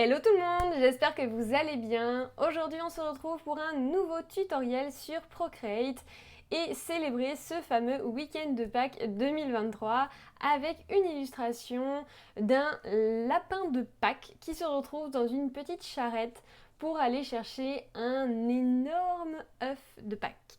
Hello tout le monde, j'espère que vous allez bien. Aujourd'hui on se retrouve pour un nouveau tutoriel sur Procreate et célébrer ce fameux week-end de Pâques 2023 avec une illustration d'un lapin de Pâques qui se retrouve dans une petite charrette pour aller chercher un énorme œuf de Pâques.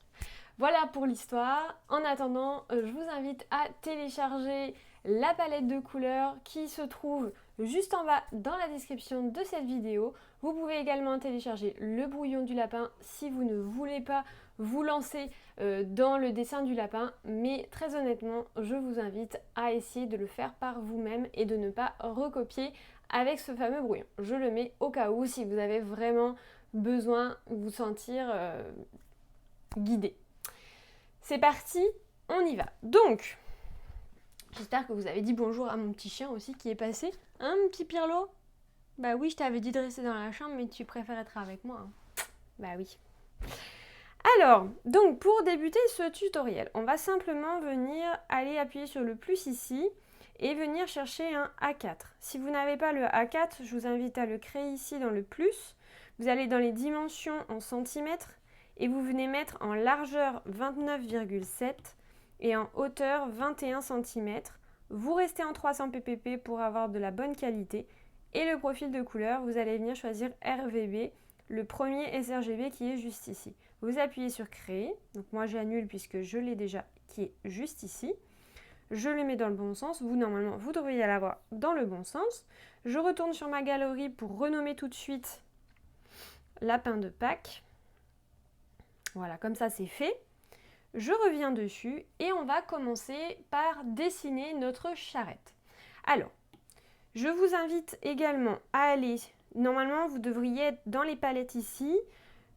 Voilà pour l'histoire. En attendant, je vous invite à télécharger la palette de couleurs qui se trouve juste en bas dans la description de cette vidéo. Vous pouvez également télécharger le brouillon du lapin si vous ne voulez pas vous lancer dans le dessin du lapin. Mais très honnêtement, je vous invite à essayer de le faire par vous-même et de ne pas recopier avec ce fameux brouillon. Je le mets au cas où si vous avez vraiment besoin de vous sentir guidé. C'est parti, on y va. Donc, j'espère que vous avez dit bonjour à mon petit chien aussi qui est passé. Hein, mon petit Pirlo? Bah oui, je t'avais dit de rester dans la chambre, mais tu préfères être avec moi. Hein. Bah oui. Alors, donc pour débuter ce tutoriel, on va simplement venir aller appuyer sur le plus ici et venir chercher un A4. Si vous n'avez pas le A4, je vous invite à le créer ici dans le plus. Vous allez dans les dimensions en centimètres et vous venez mettre en largeur 29,7 et en hauteur 21 cm. Vous restez en 300 pp pour avoir de la bonne qualité. Et le profil de couleur, vous allez venir choisir RVB, le premier sRGB qui est juste ici. Vous appuyez sur créer, donc moi j'annule puisque je l'ai déjà qui est juste ici. Je le mets dans le bon sens, vous normalement vous devriez l'avoir dans le bon sens. Je retourne sur ma galerie pour renommer tout de suite lapin de Pâques. Voilà, comme ça c'est fait. Je reviens dessus et on va commencer par dessiner notre charrette. Alors, je vous invite également à aller, normalement vous devriez être dans les palettes ici,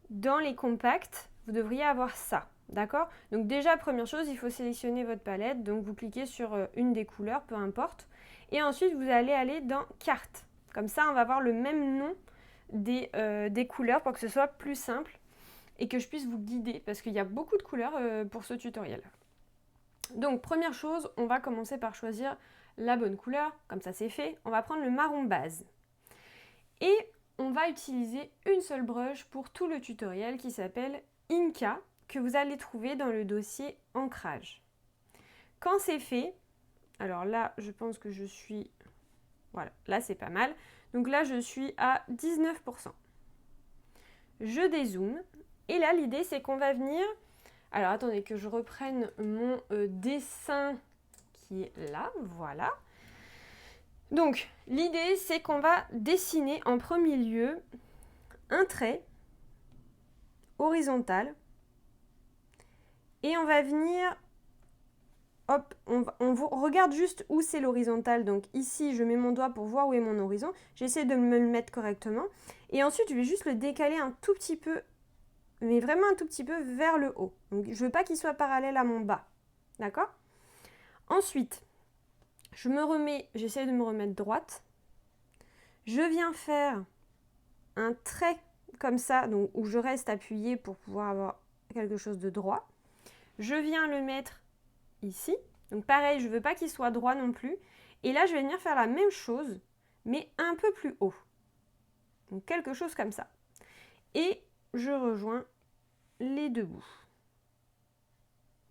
dans les compacts, vous devriez avoir ça, d'accord? Donc déjà, première chose, il faut sélectionner votre palette, donc vous cliquez sur une des couleurs, peu importe, et ensuite vous allez aller dans carte. Comme ça, on va avoir le même nom des couleurs pour que ce soit plus simple et que je puisse vous guider, parce qu'il y a beaucoup de couleurs pour ce tutoriel. Donc première chose, on va commencer par choisir la bonne couleur, comme ça c'est fait. On va prendre le marron base. Et on va utiliser une seule brush pour tout le tutoriel qui s'appelle Inka, que vous allez trouver dans le dossier ancrage. Quand c'est fait, alors là je pense que je suis, voilà, là c'est pas mal. Donc là je suis à 19%. Je dézoome et là l'idée c'est qu'on va venir, alors attendez que je reprenne mon dessin qui est là, voilà. Donc, l'idée, c'est qu'on va dessiner en premier lieu un trait horizontal et on va venir, hop, regarde juste où c'est l'horizontal. Donc ici, je mets mon doigt pour voir où est mon horizon. J'essaie de me le mettre correctement. Et ensuite, je vais juste le décaler un tout petit peu, mais vraiment un tout petit peu vers le haut. Donc, je ne veux pas qu'il soit parallèle à mon bas. D'accord? Ensuite, j'essaie de me remettre droite. Je viens faire un trait comme ça, donc où je reste appuyée pour pouvoir avoir quelque chose de droit. Je viens le mettre ici. Donc pareil, je ne veux pas qu'il soit droit non plus. Et là, je vais venir faire la même chose, mais un peu plus haut. Donc quelque chose comme ça. Et je rejoins les deux bouts.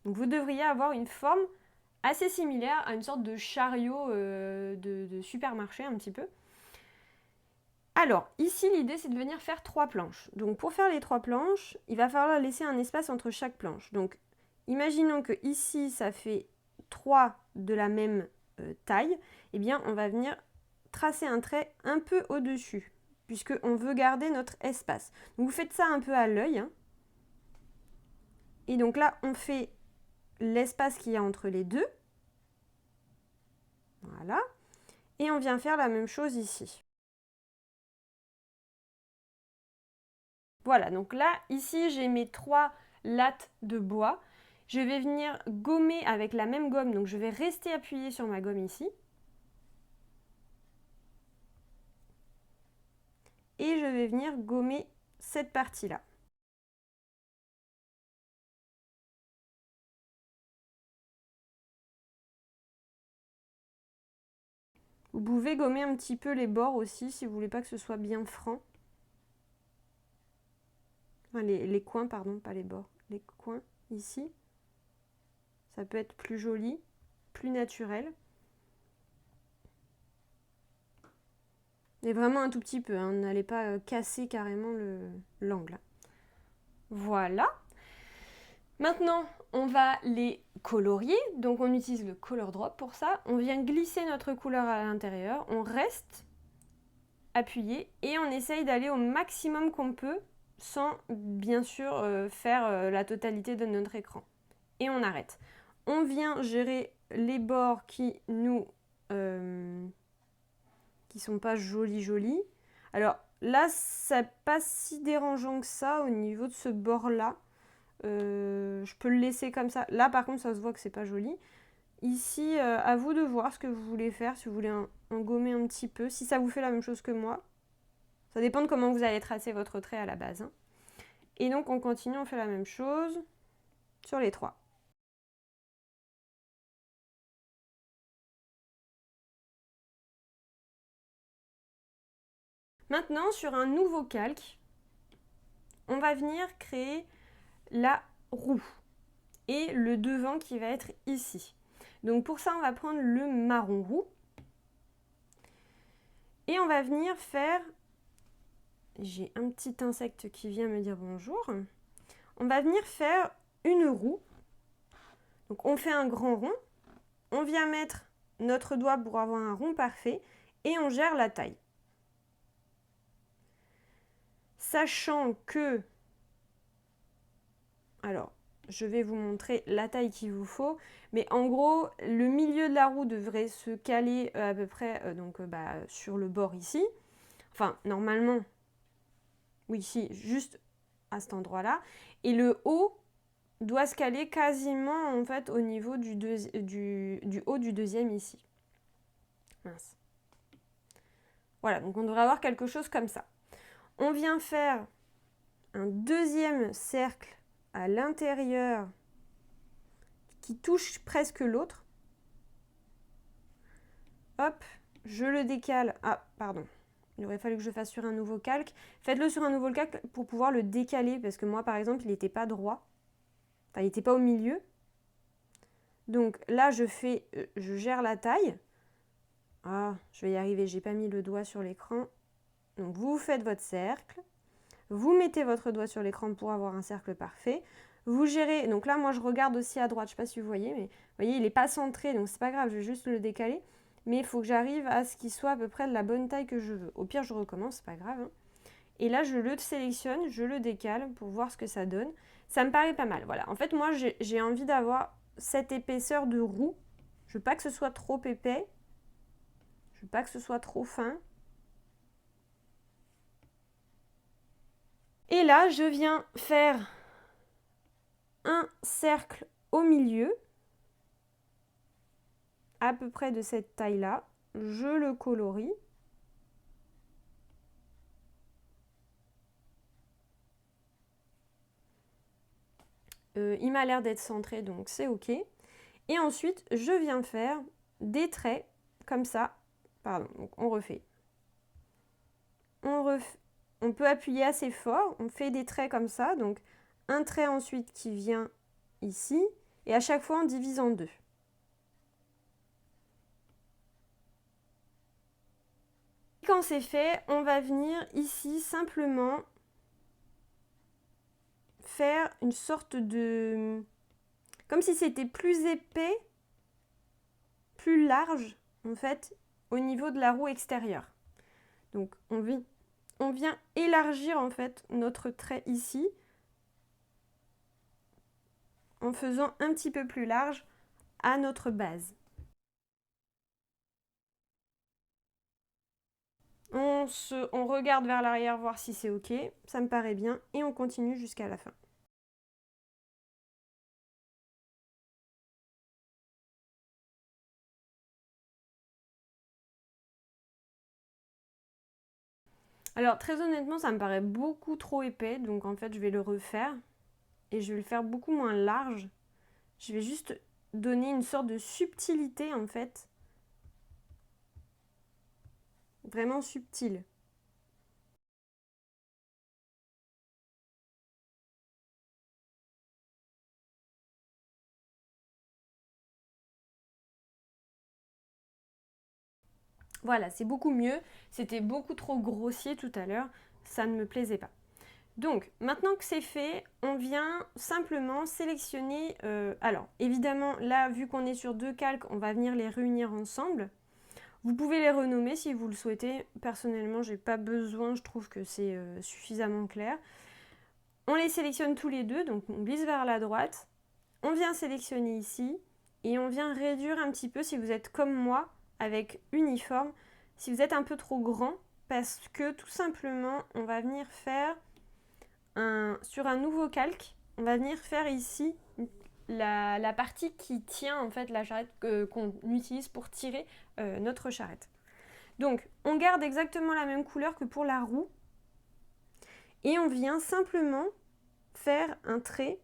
Donc vous devriez avoir une forme assez similaire à une sorte de chariot de supermarché un petit peu. Alors, ici, l'idée, c'est de venir faire 3 planches. Donc, pour faire les 3 planches, il va falloir laisser un espace entre chaque planche. Donc, imaginons que ici, ça fait 3 de la même taille. Eh bien, on va venir tracer un trait un peu au-dessus, puisqu'on veut garder notre espace. Donc, vous faites ça un peu à l'œil. Hein. Et donc là, on fait l'espace qu'il y a entre les deux. Voilà. Et on vient faire la même chose ici. Voilà, donc là, ici, j'ai mes 3 lattes de bois. Je vais venir gommer avec la même gomme, donc je vais rester appuyée sur ma gomme ici. Et je vais venir gommer cette partie-là. Vous pouvez gommer un petit peu les bords aussi si vous voulez pas que ce soit bien franc. Enfin, les coins, pardon, pas les bords. Les coins ici. Ça peut être plus joli, plus naturel. Et vraiment un tout petit peu, hein, n'allez pas casser carrément l'angle. Voilà. Maintenant, on va les colorier. Donc on utilise le Color Drop pour ça. On vient glisser notre couleur à l'intérieur. On reste appuyé et on essaye d'aller au maximum qu'on peut sans bien sûr faire la totalité de notre écran. Et on arrête. On vient gérer les bords qui nous... qui sont pas jolis. Alors là, c'est pas si dérangeant que ça au niveau de ce bord-là. Je peux le laisser comme ça. Là, par contre, ça se voit que c'est pas joli. Ici, à vous de voir ce que vous voulez faire. Si vous voulez en gommer un petit peu. Si ça vous fait la même chose que moi. Ça dépend de comment vous allez tracer votre trait à la base. Hein. Et donc, on continue, on fait la même chose sur les trois. Maintenant, sur un nouveau calque, on va venir créer la roue et le devant qui va être ici. Donc pour ça, on va prendre le marron roux et on va venir faire... J'ai un petit insecte qui vient me dire bonjour. On va venir faire une roue. Donc on fait un grand rond. On vient mettre notre doigt pour avoir un rond parfait et on gère la taille. Sachant que... Alors, je vais vous montrer la taille qu'il vous faut. Mais en gros, le milieu de la roue devrait se caler à peu près sur le bord ici. Enfin, normalement, oui, ici, juste à cet endroit-là. Et le haut doit se caler quasiment en fait au niveau du haut du deuxième ici. Mince. Voilà, donc on devrait avoir quelque chose comme ça. On vient faire un deuxième cercle à l'intérieur qui touche presque l'autre. Hop, je le décale. Ah, pardon. Il aurait fallu que je fasse sur un nouveau calque. Faites-le sur un nouveau calque pour pouvoir le décaler. Parce que moi, par exemple, il n'était pas droit. Enfin, il n'était pas au milieu. Donc là, je gère la taille. Ah, je vais y arriver. J'ai pas mis le doigt sur l'écran. Donc vous faites votre cercle. Vous mettez votre doigt sur l'écran pour avoir un cercle parfait. Vous gérez. Donc là, moi, je regarde aussi à droite. Je ne sais pas si vous voyez, mais vous voyez, il n'est pas centré. Donc c'est pas grave. Je vais juste le décaler. Mais il faut que j'arrive à ce qu'il soit à peu près de la bonne taille que je veux. Au pire, je recommence, c'est pas grave. Hein. Et là, je le sélectionne, je le décale pour voir ce que ça donne. Ça me paraît pas mal. Voilà. En fait, moi, j'ai envie d'avoir cette épaisseur de roue. Je veux pas que ce soit trop épais. Je veux pas que ce soit trop fin. Et là, je viens faire un cercle au milieu, à peu près de cette taille-là. Je le colorie. Il m'a l'air d'être centré, donc c'est OK. Et ensuite, je viens faire des traits comme ça. Pardon, donc on refait. On peut appuyer assez fort. On fait des traits comme ça. Donc un trait ensuite qui vient ici. Et à chaque fois, on divise en deux. Quand c'est fait, on va venir ici simplement faire une sorte de... Comme si c'était plus épais, plus large, en fait, au niveau de la roue extérieure. Donc, on vient élargir, en fait, notre trait ici, en faisant un petit peu plus large à notre base. On regarde vers l'arrière, voir si c'est OK. Ça me paraît bien. Et on continue jusqu'à la fin. Alors, très honnêtement, ça me paraît beaucoup trop épais. Donc, en fait, je vais le refaire. Et je vais le faire beaucoup moins large. Je vais juste donner une sorte de subtilité, en fait, vraiment subtil. Voilà, c'est beaucoup mieux. C'était beaucoup trop grossier tout à l'heure. Ça ne me plaisait pas. Donc, maintenant que c'est fait, on vient simplement sélectionner... alors, évidemment, là, vu qu'on est sur deux calques, on va venir les réunir ensemble. Vous pouvez les renommer si vous le souhaitez. Personnellement, j'ai pas besoin, je trouve que c'est suffisamment clair. On les sélectionne tous les deux, donc on glisse vers la droite. On vient sélectionner ici et on vient réduire un petit peu si vous êtes comme moi avec uniforme. Si vous êtes un peu trop grand, parce que tout simplement, on va venir faire sur un nouveau calque, on va venir faire ici la partie qui tient en fait la charrette qu'on utilise pour tirer notre charrette. Donc on garde exactement la même couleur que pour la roue et on vient simplement faire un trait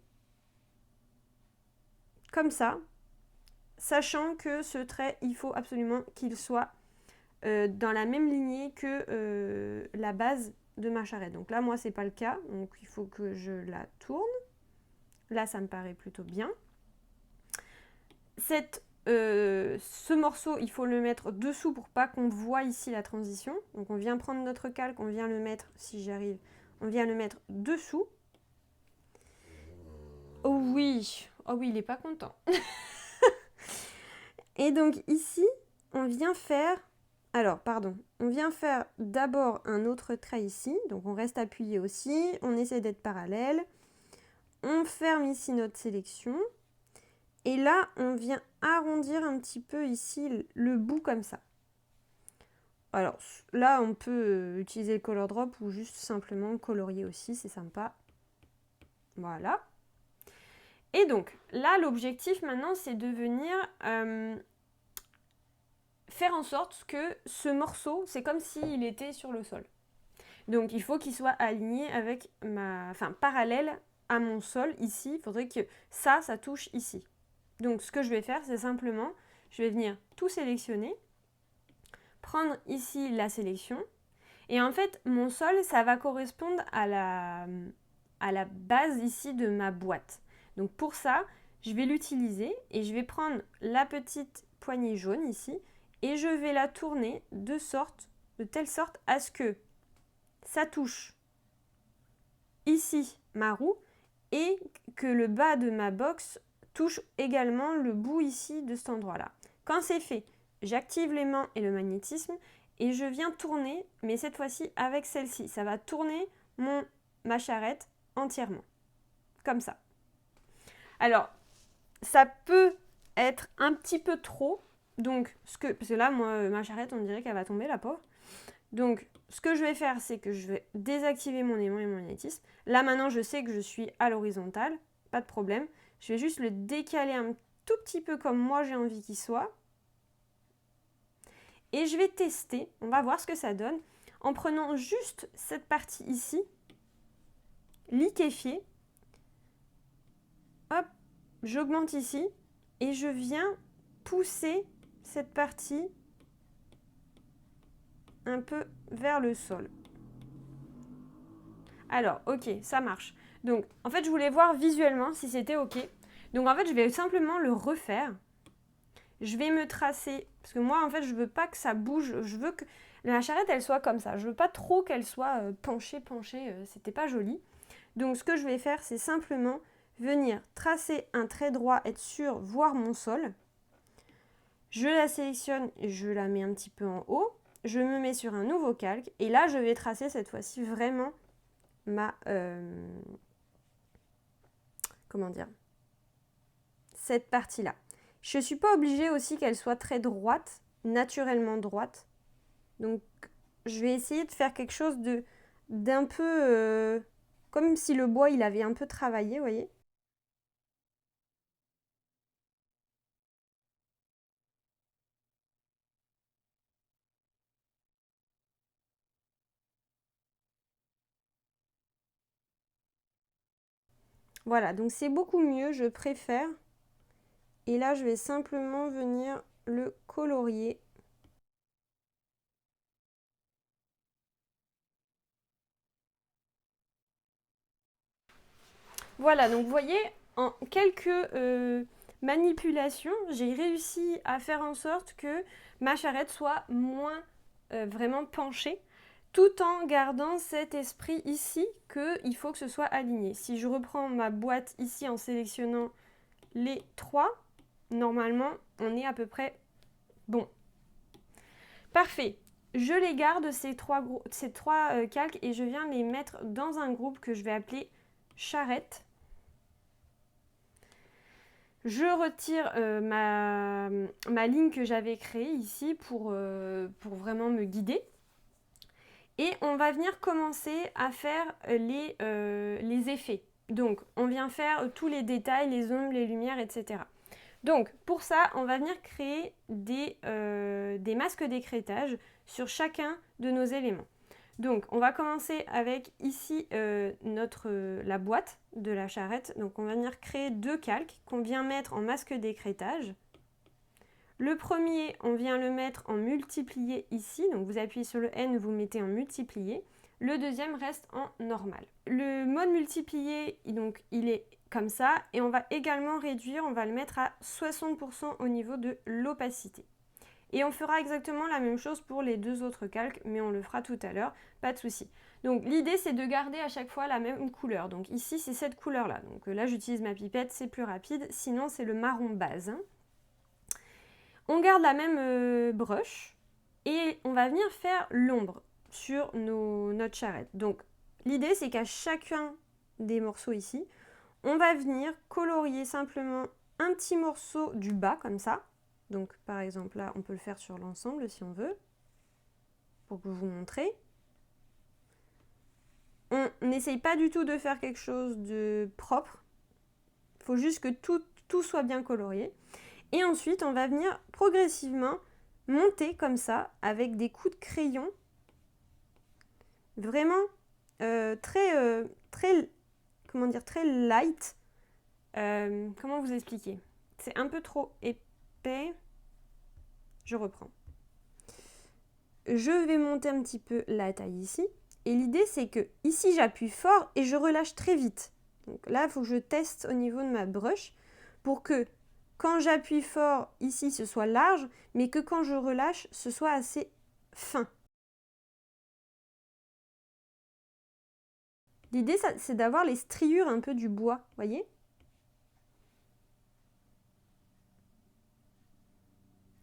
comme ça, sachant que ce trait, il faut absolument qu'il soit dans la même lignée que la base de ma charrette. Donc là, moi, c'est pas le cas, donc il faut que je la tourne. Là, ça me paraît plutôt bien. Ce morceau, il faut le mettre dessous pour pas qu'on voit ici la transition. Donc on vient prendre notre calque, on vient le mettre, si j'y arrive, on vient le mettre dessous. Oh oui, il est pas content. Et donc ici, on vient faire... Alors, pardon, on vient faire d'abord un autre trait ici. Donc on reste appuyé aussi, on essaie d'être parallèle. On ferme ici notre sélection. Et là, on vient arrondir un petit peu ici le bout comme ça. Alors là, on peut utiliser le color drop ou juste simplement colorier aussi, c'est sympa. Voilà. Et donc, là, l'objectif maintenant, c'est de venir faire en sorte que ce morceau, c'est comme s'il était sur le sol. Donc, il faut qu'il soit aligné avec parallèle à mon sol ici. Il faudrait que ça touche ici. Donc, ce que je vais faire, c'est simplement, je vais venir tout sélectionner, prendre ici la sélection. Et en fait, mon sol, ça va correspondre à la base ici de ma boîte. Donc pour ça, je vais l'utiliser et je vais prendre la petite poignée jaune ici et je vais la tourner de telle sorte à ce que ça touche ici ma roue et que le bas de ma box touche également le bout ici de cet endroit-là. Quand c'est fait, j'active les mains et le magnétisme et je viens tourner, mais cette fois-ci avec celle-ci. Ça va tourner ma charrette entièrement, comme ça. Alors, ça peut être un petit peu trop, donc parce que là, moi, ma charrette, on dirait qu'elle va tomber, la pauvre. Donc, ce que je vais faire, c'est que je vais désactiver mon aimant et mon magnétisme. Là, maintenant, je sais que je suis à l'horizontale, pas de problème. Je vais juste le décaler un tout petit peu comme moi j'ai envie qu'il soit. Et je vais tester, on va voir ce que ça donne, en prenant juste cette partie ici, liquéfiée. Hop, j'augmente ici et je viens pousser cette partie un peu vers le sol. Alors, ok, ça marche. Donc, en fait, je voulais voir visuellement si c'était ok. Donc, en fait, je vais simplement le refaire. Je vais me tracer, parce que moi, en fait, je veux pas que ça bouge. Je veux que la charrette, elle soit comme ça. Je veux pas trop qu'elle soit penchée. C'était pas joli. Donc, ce que je vais faire, c'est simplement venir tracer un trait droit, être sûr, voir mon sol. Je la sélectionne, je la mets un petit peu en haut. Je me mets sur un nouveau calque. Et là, je vais tracer cette fois-ci vraiment cette partie-là. Je ne suis pas obligée aussi qu'elle soit très droite, naturellement droite. Donc, je vais essayer de faire quelque chose d'un peu... comme si le bois, il avait un peu travaillé, vous voyez. Voilà, donc c'est beaucoup mieux, je préfère. Et là, je vais simplement venir le colorier. Voilà, donc vous voyez, en quelques manipulations, j'ai réussi à faire en sorte que ma charrette soit moins vraiment penchée, tout en gardant cet esprit ici qu'il faut que ce soit aligné. Si je reprends ma boîte ici en sélectionnant les trois, normalement, on est à peu près bon. Parfait. Je les garde, ces trois calques, et je viens les mettre dans un groupe que je vais appeler charrette. Je retire ma ligne que j'avais créée ici pour vraiment me guider. Et on va venir commencer à faire les effets. Donc, on vient faire tous les détails, les ombres, les lumières, etc. Donc, pour ça, on va venir créer des masques d'écrêtage sur chacun de nos éléments. Donc, on va commencer avec ici la boîte de la charrette. Donc, on va venir créer deux calques qu'on vient mettre en masque d'écrêtage. Le premier, on vient le mettre en multiplié ici. Donc, vous appuyez sur le N, vous mettez en multiplié. Le deuxième reste en normal. Le mode multiplié, donc, il est comme ça. Et on va également réduire, on va le mettre à 60% au niveau de l'opacité. Et on fera exactement la même chose pour les deux autres calques, mais on le fera tout à l'heure, pas de souci. Donc l'idée, c'est de garder à chaque fois la même couleur. Donc ici, c'est cette couleur-là. Donc là, j'utilise ma pipette, c'est plus rapide. Sinon, c'est le marron base. On garde la même brush et on va venir faire l'ombre sur notre charrette. Donc l'idée, c'est qu'à chacun des morceaux ici, on va venir colorier simplement un petit morceau du bas, comme ça. Donc par exemple là, on peut le faire sur l'ensemble si on veut, pour vous montrer. On n'essaye pas du tout de faire quelque chose de propre. Il faut juste que tout soit bien colorié. Et ensuite, on va venir progressivement monter comme ça, avec des coups de crayon. Vraiment très light. Comment vous expliquer? C'est un peu trop épais. Je reprends. Je vais monter un petit peu la taille ici. Et l'idée, c'est que ici, j'appuie fort et je relâche très vite. Donc là, il faut que je teste au niveau de ma brush pour que quand j'appuie fort ici, ce soit large, mais que quand je relâche, ce soit assez fin. L'idée, c'est d'avoir les striures un peu du bois, voyez?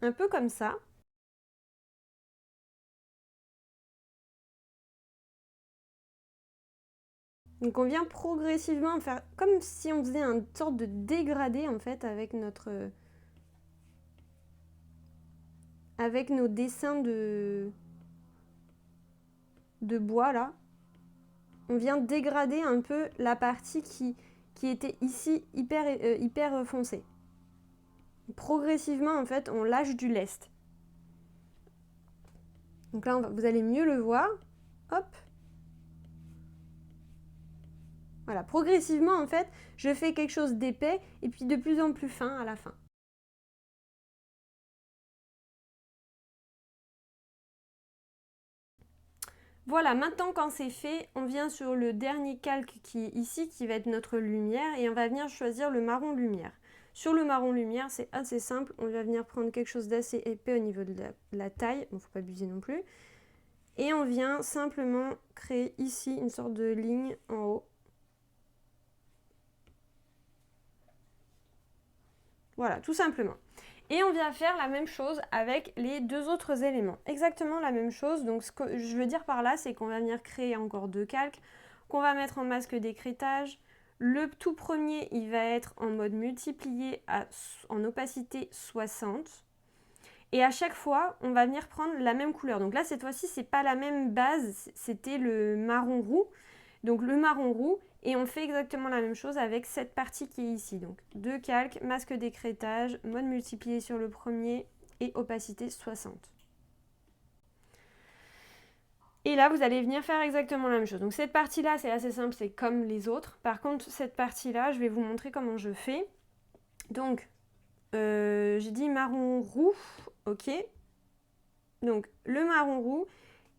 Un peu comme ça. Donc on vient progressivement faire comme si on faisait une sorte de dégradé en fait avec nos dessins de bois là. On vient dégrader un peu la partie qui était ici hyper foncée. Progressivement en fait on lâche du lest. Donc là vous allez mieux le voir. Hop. Voilà, progressivement, en fait, je fais quelque chose d'épais et puis de plus en plus fin à la fin. Voilà, maintenant quand c'est fait, on vient sur le dernier calque qui est ici, qui va être notre lumière, et on va venir choisir le marron lumière. Sur le marron lumière, c'est assez simple, on va venir prendre quelque chose d'assez épais au niveau de la taille, il ne faut pas abuser non plus. Et on vient simplement créer ici une sorte de ligne en haut. Voilà, tout simplement. Et on vient faire la même chose avec les deux autres éléments. Exactement la même chose. Donc ce que je veux dire par là, c'est qu'on va venir créer encore deux calques, qu'on va mettre en masque d'écrêtage. Le tout premier, il va être en mode multiplié en opacité 60. Et à chaque fois, on va venir prendre la même couleur. Donc là, cette fois-ci, c'est pas la même base, c'était le marron roux. Donc le marron roux, et on fait exactement la même chose avec cette partie qui est ici. Donc deux calques, masque d'écrêtage, mode multiplié sur le premier et opacité 60. Et là, vous allez venir faire exactement la même chose. Donc cette partie-là, c'est assez simple, c'est comme les autres. Par contre, cette partie-là, je vais vous montrer comment je fais. Donc, j'ai dit marron roux, ok. Donc le marron roux,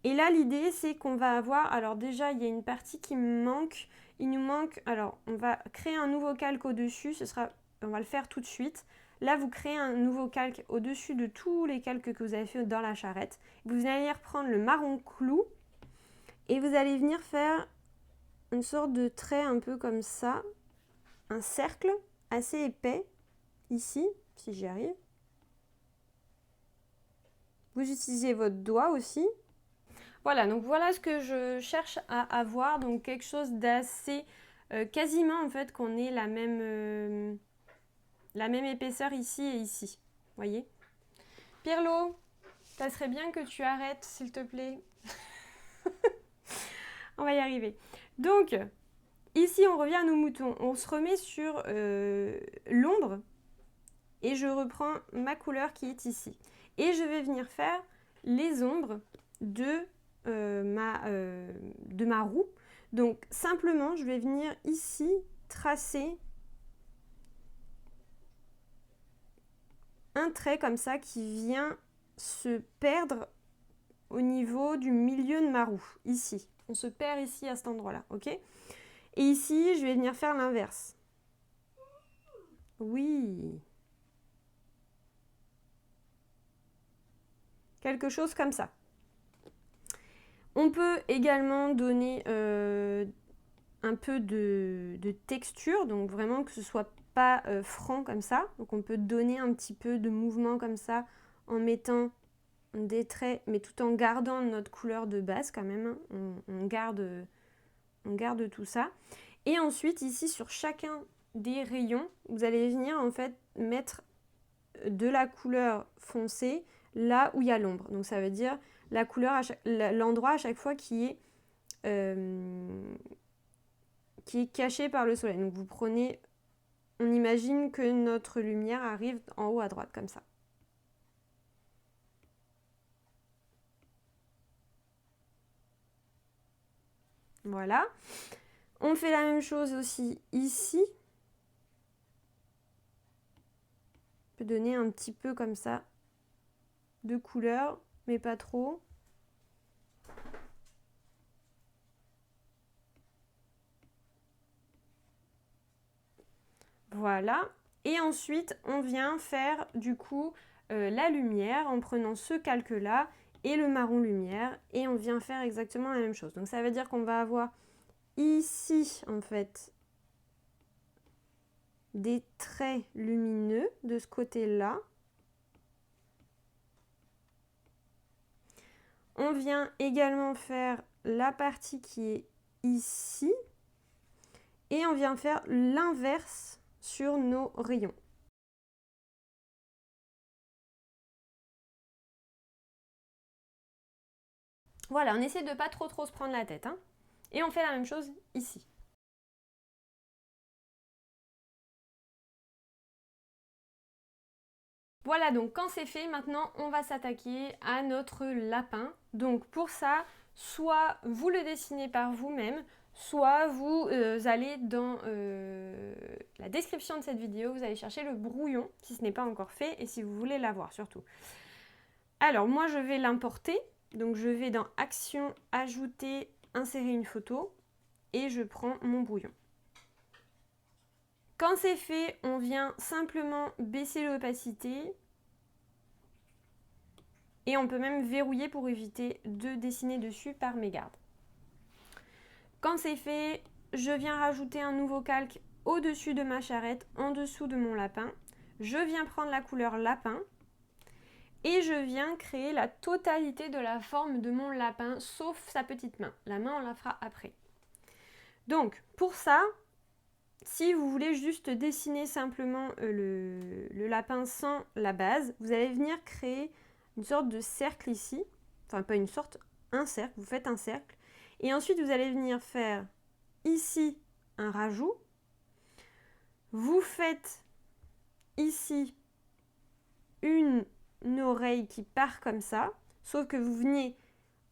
Et là, l'idée, c'est qu'on va avoir... Alors déjà, il y a une partie qui me manque. Il nous manque... Alors, on va créer un nouveau calque au-dessus. On va le faire tout de suite. Là, vous créez un nouveau calque au-dessus de tous les calques que vous avez fait dans la charrette. Vous allez reprendre le marron clou et vous allez venir faire une sorte de trait un peu comme ça. Un cercle assez épais, ici, si j'y arrive. Vous utilisez votre doigt aussi. Voilà, donc voilà ce que je cherche à avoir, donc quelque chose d'assez quasiment en fait qu'on ait la même épaisseur ici et ici. Voyez? Pirlo, ça serait bien que tu arrêtes, s'il te plaît. On va y arriver. Donc, ici on revient à nos moutons. On se remet sur l'ombre et je reprends ma couleur qui est ici. Et je vais venir faire les ombres de ma roue. Donc simplement, je vais venir ici tracer un trait comme ça qui vient se perdre au niveau du milieu de ma roue, ici. On se perd ici à cet endroit-là, ok? Et ici, je vais venir faire l'inverse. Oui. Quelque chose comme ça. On peut également donner un peu de texture, donc vraiment que ce soit pas franc comme ça. Donc on peut donner un petit peu de mouvement comme ça en mettant des traits, mais tout en gardant notre couleur de base quand même. On garde tout ça. Et ensuite ici sur chacun des rayons, vous allez venir en fait mettre de la couleur foncée là où il y a l'ombre. Donc ça veut dire la couleur, l'endroit à chaque fois qui est caché par le soleil. Donc vous prenez, on imagine que notre lumière arrive en haut à droite comme ça. Voilà. On fait la même chose aussi ici. On peut donner un petit peu comme ça de couleur, mais pas trop. Voilà. Et ensuite, on vient faire du coup la lumière en prenant ce calque-là et le marron lumière. Et on vient faire exactement la même chose. Donc ça veut dire qu'on va avoir ici, en fait, des traits lumineux de ce côté-là. On vient également faire la partie qui est ici. Et on vient faire l'inverse sur nos rayons. Voilà, on essaie de pas trop se prendre la tête. Hein. Et on fait la même chose ici. Voilà, donc quand c'est fait, maintenant on va s'attaquer à notre lapin. Donc pour ça, soit vous le dessinez par vous-même, soit vous allez dans la description de cette vidéo, vous allez chercher le brouillon, si ce n'est pas encore fait, et si vous voulez l'avoir surtout. Alors moi je vais l'importer, donc je vais dans Action, Ajouter, Insérer une photo, et je prends mon brouillon. Quand c'est fait, on vient simplement baisser l'opacité, et on peut même verrouiller pour éviter de dessiner dessus par mégarde. Quand c'est fait, je viens rajouter un nouveau calque au-dessus de ma charrette, en dessous de mon lapin. Je viens prendre la couleur lapin et je viens créer la totalité de la forme de mon lapin, sauf sa petite main. La main, on la fera après. Donc, pour ça, si vous voulez juste dessiner simplement le lapin sans la base, vous allez venir créer une sorte de cercle ici. Enfin, pas une sorte, un cercle. Vous faites un cercle. Et ensuite, vous allez venir faire ici un rajout. Vous faites ici une oreille qui part comme ça. Sauf que vous venez,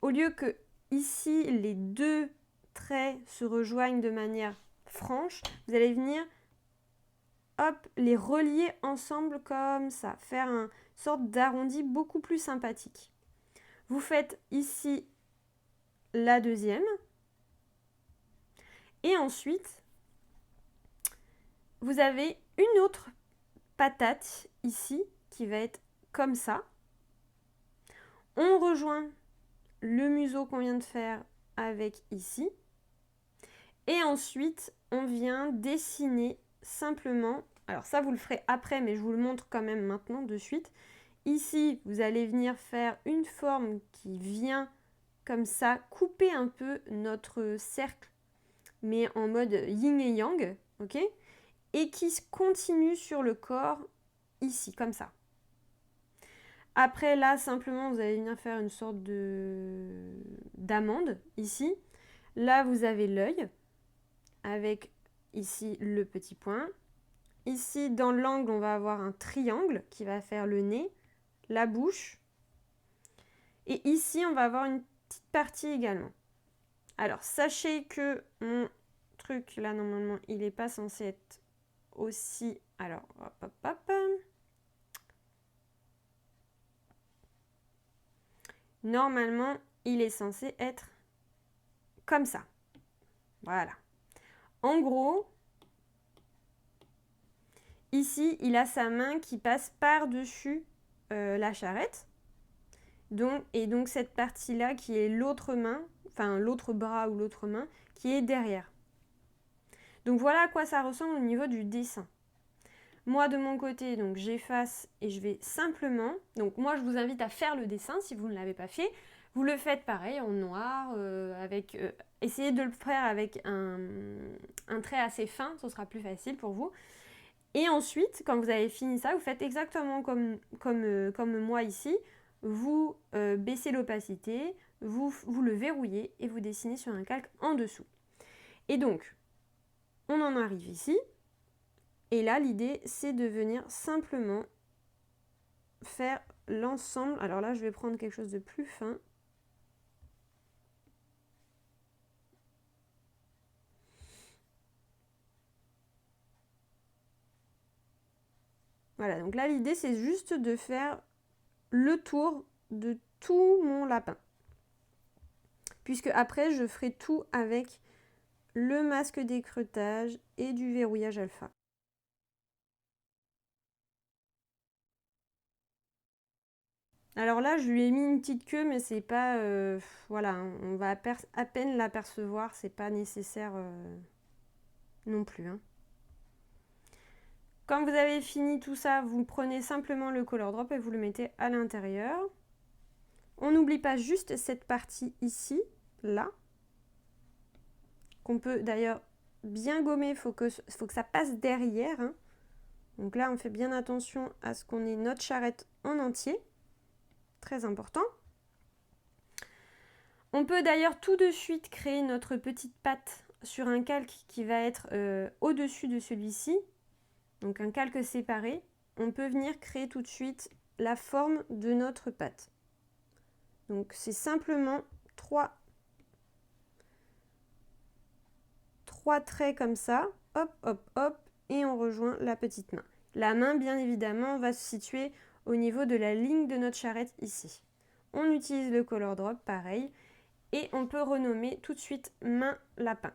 au lieu que ici, les deux traits se rejoignent de manière franche, vous allez venir, hop, les relier ensemble comme ça. Faire une sorte d'arrondi beaucoup plus sympathique. Vous faites ici la deuxième. Et ensuite, vous avez une autre patate ici qui va être comme ça. On rejoint le museau qu'on vient de faire avec ici. Et ensuite, on vient dessiner simplement, alors ça vous le ferez après, mais je vous le montre quand même maintenant de suite. Ici, vous allez venir faire une forme qui vient comme ça, couper un peu notre cercle, mais en mode yin et yang, ok? Et qui continue sur le corps, ici, comme ça. Après, là, simplement, vous allez venir faire une sorte d'amande, ici. Là, vous avez l'œil, avec ici le petit point. Ici, dans l'angle, on va avoir un triangle qui va faire le nez, la bouche. Et ici, on va avoir une petite partie également. Alors, sachez que mon truc, là, normalement, il n'est pas censé être aussi... Alors, hop, hop, hop. Normalement, il est censé être comme ça. Voilà. En gros, ici, il a sa main qui passe par-dessus la charrette. Et donc, cette partie-là qui est l'autre main, enfin l'autre bras ou l'autre main, qui est derrière. Donc, voilà à quoi ça ressemble au niveau du dessin. Moi, de mon côté, donc j'efface et je vais simplement... Donc, moi, je vous invite à faire le dessin si vous ne l'avez pas fait. Vous le faites pareil, en noir, essayez de le faire avec un trait assez fin, ce sera plus facile pour vous. Et ensuite, quand vous avez fini ça, vous faites exactement comme moi ici. Vous baissez l'opacité, vous le verrouillez et vous dessinez sur un calque en dessous. Et donc, on en arrive ici. Et là, l'idée, c'est de venir simplement faire l'ensemble. Alors là, je vais prendre quelque chose de plus fin. Voilà, donc là, l'idée, c'est juste de faire le tour de tout mon lapin. Puisque après, je ferai tout avec le masque d'écreutage et du verrouillage alpha. Alors là, je lui ai mis une petite queue, mais c'est pas... voilà, on va à peine l'apercevoir, c'est pas nécessaire non plus. Hein. Quand vous avez fini tout ça, vous prenez simplement le color drop et vous le mettez à l'intérieur. On n'oublie pas juste cette partie ici, là, qu'on peut d'ailleurs bien gommer, il faut que ça passe derrière. Hein. Donc là, on fait bien attention à ce qu'on ait notre charrette en entier. Très important. On peut d'ailleurs tout de suite créer notre petite patte sur un calque qui va être au-dessus de celui-ci. Donc un calque séparé. On peut venir créer tout de suite la forme de notre patte. Donc c'est simplement trois traits comme ça. Hop, hop, hop. Et on rejoint la petite main. La main, bien évidemment, va se situer au niveau de la ligne de notre charrette ici. On utilise le color drop, pareil. Et on peut renommer tout de suite main lapin.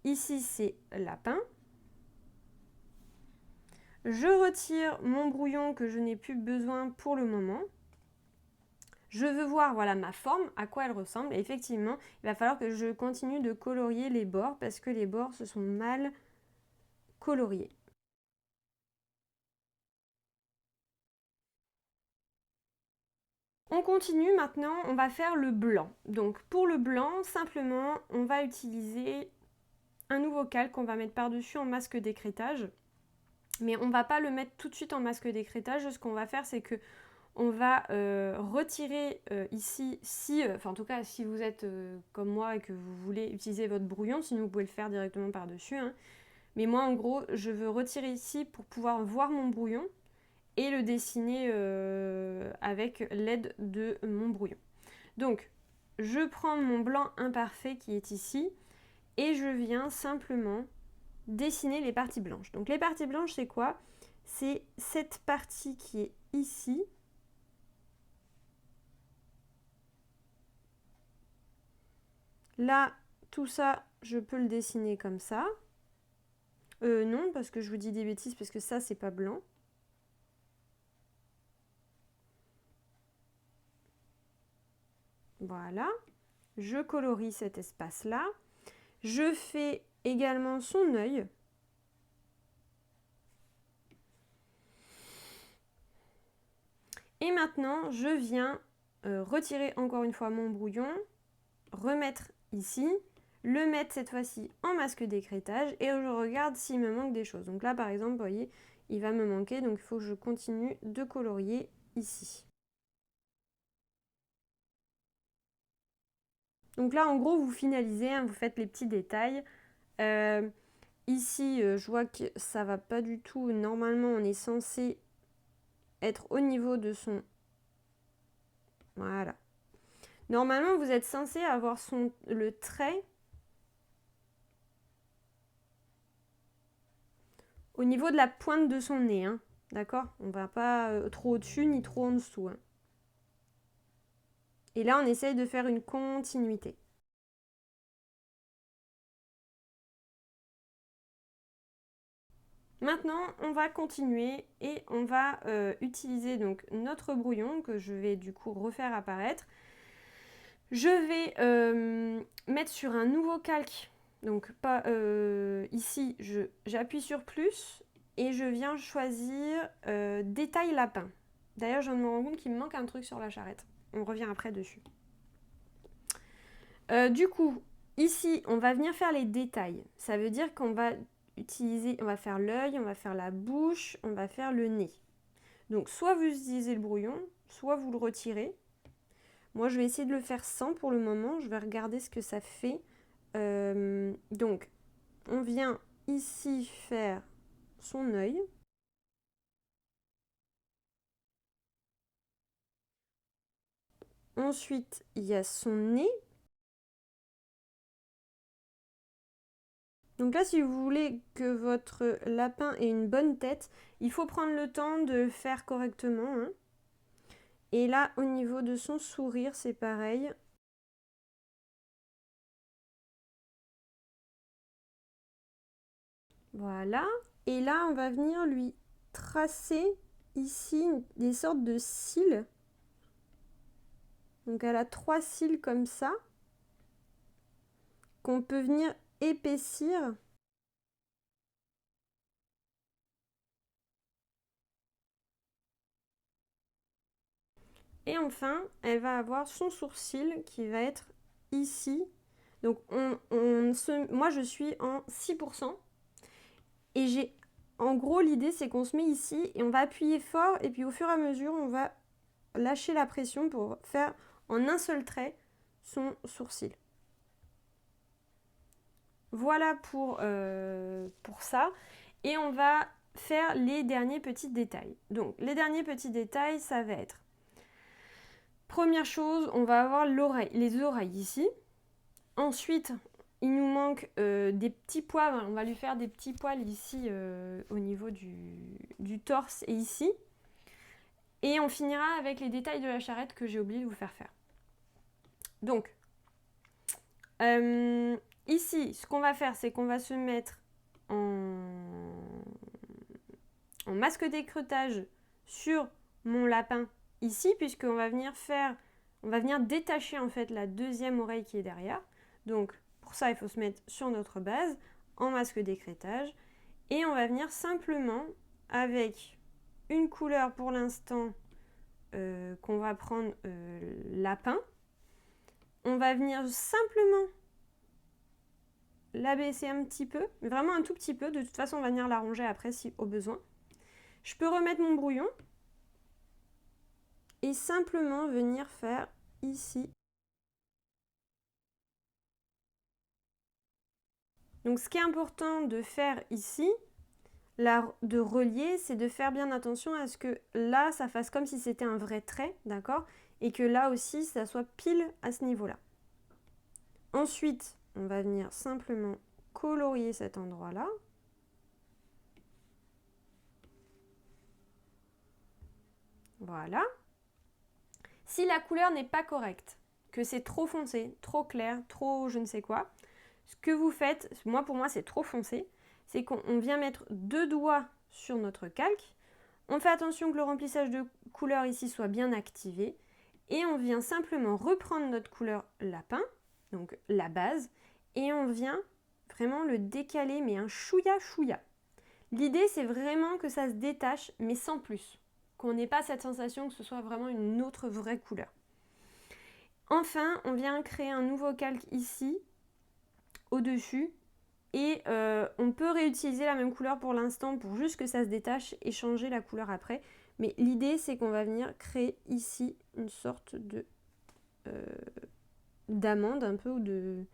Ici, c'est lapin. Je retire mon brouillon que je n'ai plus besoin pour le moment. Je veux voir voilà, ma forme, à quoi elle ressemble. Et effectivement, il va falloir que je continue de colorier les bords parce que les bords se sont mal coloriés. On continue maintenant, on va faire le blanc. Donc pour le blanc, simplement, on va utiliser un nouveau calque qu'on va mettre par-dessus en masque d'écrêtage. Mais on ne va pas le mettre tout de suite en masque d'écrêtage. Ce qu'on va faire, c'est que on va retirer ici, en tout cas si vous êtes comme moi et que vous voulez utiliser votre brouillon, sinon vous pouvez le faire directement par-dessus. Hein. Mais moi en gros, je veux retirer ici pour pouvoir voir mon brouillon et le dessiner avec l'aide de mon brouillon. Donc, je prends mon blanc imparfait qui est ici et je viens simplement dessiner les parties blanches. Donc les parties blanches, c'est quoi? C'est cette partie qui est ici. Là, tout ça, je peux le dessiner comme ça. Non, parce que je vous dis des bêtises, parce que ça, c'est pas blanc. Voilà. Je colorie cet espace-là. Je fais également son œil. Et maintenant, je viens retirer encore une fois mon brouillon, remettre ici, le mettre cette fois-ci en masque d'écrêtage et je regarde s'il me manque des choses. Donc là, par exemple, vous voyez, il va me manquer, donc il faut que je continue de colorier ici. Donc là, en gros, vous finalisez, hein, vous faites les petits détails. Ici, je vois que ça va pas du tout. Normalement, on est censé être au niveau de son... Voilà. Normalement, vous êtes censé avoir le trait au niveau de la pointe de son nez. Hein. D'accord? On ne va pas trop au-dessus ni trop en dessous. Hein. Et là, on essaye de faire une continuité. Maintenant, on va continuer et on va utiliser donc notre brouillon que je vais du coup refaire apparaître. Je vais mettre sur un nouveau calque. Donc pas ici, j'appuie sur plus et je viens choisir détail lapin. D'ailleurs, je me rends compte qu'il me manque un truc sur la charrette. On revient après dessus. Du coup, ici, on va venir faire les détails. Ça veut dire qu'on va utiliser, on va faire l'œil, on va faire la bouche, on va faire le nez. Donc, soit vous utilisez le brouillon, soit vous le retirez. Moi, je vais essayer de le faire sans pour le moment. Je vais regarder ce que ça fait. Donc, on vient ici faire son œil. Ensuite, il y a son nez. Donc là, si vous voulez que votre lapin ait une bonne tête, il faut prendre le temps de le faire correctement. Hein. Et là, au niveau de son sourire, c'est pareil. Voilà. Et là, on va venir lui tracer ici des sortes de cils. Donc elle a 3 cils comme ça, qu'on peut venir épaissir. Et enfin, elle va avoir son sourcil qui va être ici. Donc moi, je suis en 6%. Et en gros, l'idée, c'est qu'on se met ici et on va appuyer fort. Et puis au fur et à mesure, on va lâcher la pression pour faire en un seul trait son sourcil. Voilà pour ça. Et on va faire les derniers petits détails. Donc, les derniers petits détails, ça va être... Première chose, on va avoir les oreilles ici. Ensuite, il nous manque des petits poils. On va lui faire des petits poils ici au niveau du torse et ici. Et on finira avec les détails de la charrette que j'ai oublié de vous faire faire. Donc, ici, ce qu'on va faire, c'est qu'on va se mettre en masque d'écrêtage sur mon lapin ici, puisqu'on va venir détacher en fait la deuxième oreille qui est derrière. Donc, pour ça, il faut se mettre sur notre base en masque d'écrêtage. Et on va venir simplement avec une couleur pour l'instant qu'on va prendre lapin. On va venir simplement l'abaisser un petit peu, mais vraiment un tout petit peu. De toute façon, on va venir l'arranger après si au besoin. Je peux remettre mon brouillon et simplement venir faire ici. Donc ce qui est important de faire ici, de relier, c'est de faire bien attention à ce que là, ça fasse comme si c'était un vrai trait, d'accord? Et que là aussi, ça soit pile à ce niveau-là. Ensuite, on va venir simplement colorier cet endroit-là. Voilà. Si la couleur n'est pas correcte, que c'est trop foncé, trop clair, trop je ne sais quoi, ce que vous faites, pour moi c'est trop foncé, c'est qu'on vient mettre 2 doigts sur notre calque, on fait attention que le remplissage de couleur ici soit bien activé, et on vient simplement reprendre notre couleur lapin, donc la base, et on vient vraiment le décaler, mais un chouïa chouïa. L'idée, c'est vraiment que ça se détache, mais sans plus. Qu'on n'ait pas cette sensation que ce soit vraiment une autre vraie couleur. Enfin, on vient créer un nouveau calque ici, au-dessus, et on peut réutiliser la même couleur pour l'instant pour juste que ça se détache et changer la couleur après. Mais l'idée, c'est qu'on va venir créer ici une sorte de d'amande un peu, ou de...